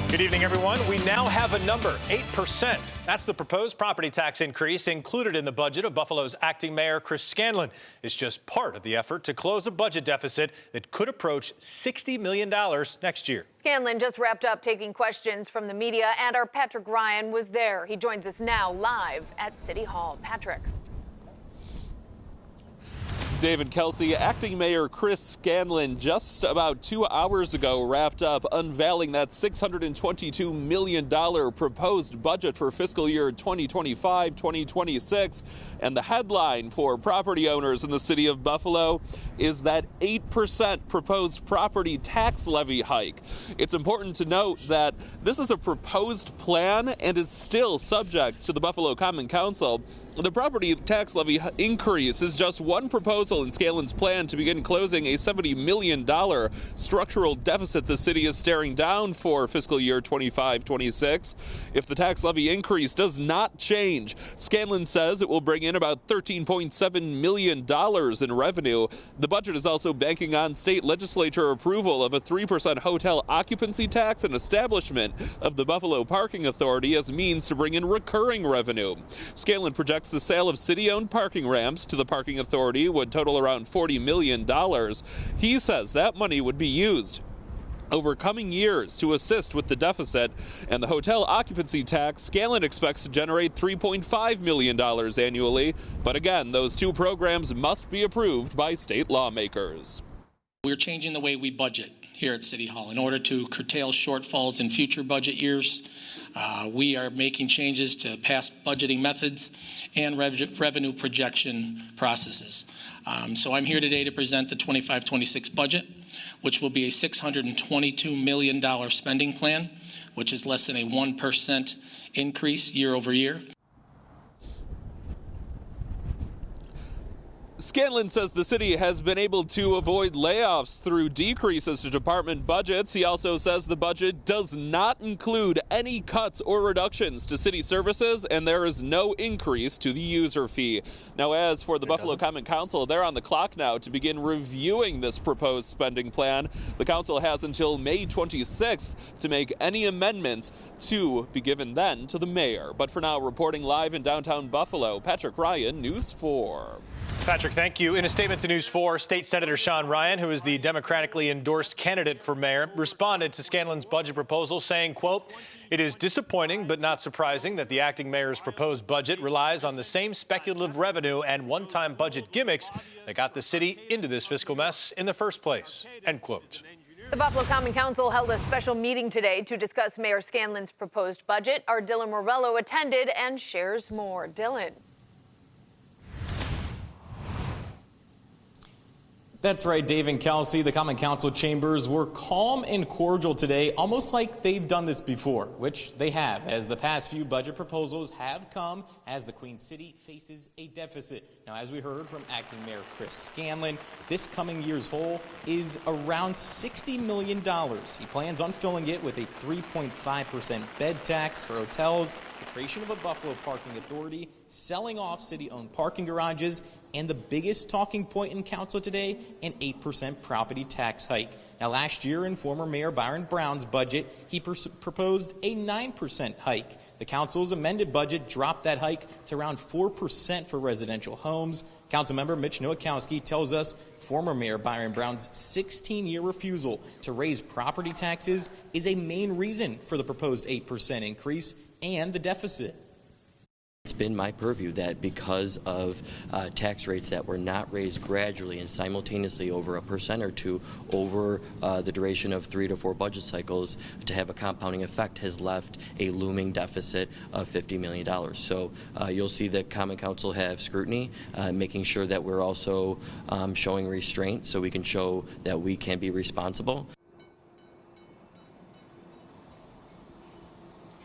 Good evening, everyone. We now have a number, 8%. That's the proposed property tax increase included in the budget of Buffalo's acting mayor, Chris Scanlon. It's just part of the effort to close a budget deficit that could approach $60 million next year. Scanlon just wrapped up taking questions from the media, and our Patrick Ryan was there. He joins us now live at City Hall. Patrick. David Kelsey, acting mayor Chris Scanlon just about 2 hours ago wrapped up unveiling that $622 million proposed budget for fiscal year 2025-2026. And the headline for property owners in the city of Buffalo is that 8% proposed property tax levy hike. It's important to note that this is a proposed plan and is still subject to the Buffalo Common Council. The property tax levy increase is just one proposal in Scanlon's plan to begin closing a $70 million structural deficit the city is staring down for fiscal year 25-26. If the tax levy increase does not change, Scanlon says it will bring in about $13.7 million in revenue. The budget is also banking on state legislature approval of a 3% hotel occupancy tax and establishment of the Buffalo Parking Authority as means to bring in recurring revenue. Scanlon projects the sale of city-owned parking ramps to the Parking Authority would total around $40 million. He says that money would be used over coming years to assist with the deficit, and the hotel occupancy tax Scanlon expects to generate $3.5 million annually. But again, those two programs must be approved by state lawmakers. We're changing the way we budget here at City Hall in order to curtail shortfalls in future budget years. We are making changes to past budgeting methods and revenue projection processes. So I'm here today to present the 25-26 budget, which will be a $622 million spending plan, which is less than a 1% increase year over year. Scanlon says the city has been able to avoid layoffs through decreases to department budgets. He also says the budget does not include any cuts or reductions to city services, and there is no increase to the user fee. Now, as for the Buffalo Common Council, they're on the clock now to begin reviewing this proposed spending plan. The council has until May 26th to make any amendments to be given then to the mayor. But for now, reporting live in downtown Buffalo, Patrick Ryan, News 4. Patrick, thank you. In a statement to News 4, State Senator Sean Ryan, who is the democratically endorsed candidate for mayor, responded to Scanlon's budget proposal saying, quote, "It is disappointing but not surprising that the acting mayor's proposed budget relies on the same speculative revenue and one-time budget gimmicks that got the city into this fiscal mess in the first place." End quote. The Buffalo Common Council held a special meeting today to discuss Mayor Scanlon's proposed budget. Our Dylan Morello attended and shares more. Dylan. That's right, Dave and Kelsey. The Common Council chambers were calm and cordial today, almost like they've done this before, which they have, as the past few budget proposals have come as the Queen City faces a deficit. Now, as we heard from acting mayor Chris Scanlon, this coming year's hole is around $60 million. He plans on filling it with a 3.5% bed tax for hotels, the creation of a Buffalo Parking Authority, selling off city-owned parking garages, and the biggest talking point in council today, an 8% property tax hike. Now, last year in former Mayor Byron Brown's budget, he proposed a 9% hike. The council's amended budget dropped that hike to around 4% for residential homes. Councilmember Mitch Nowakowski tells us former Mayor Byron Brown's 16-year refusal to raise property taxes is a main reason for the proposed 8% increase and the deficit. It's been my purview that because of tax rates that were not raised gradually and simultaneously over 1% or 2% over the duration of 3 to 4 budget cycles, to have a compounding effect has left a looming deficit of $50 million. So you'll see the Common Council have scrutiny, making sure that we're also showing restraint so we can show that we can be responsible.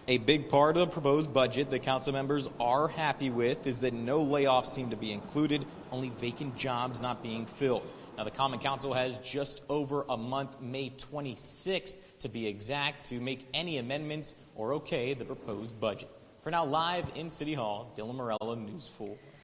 A big part of the proposed budget that council members are happy with is that no layoffs seem to be included, only vacant jobs not being filled. Now, the Common Council has just over a month, May 26th to be exact, to make any amendments or okay the proposed budget. For now, live in City Hall, Dylan Morello, News 4.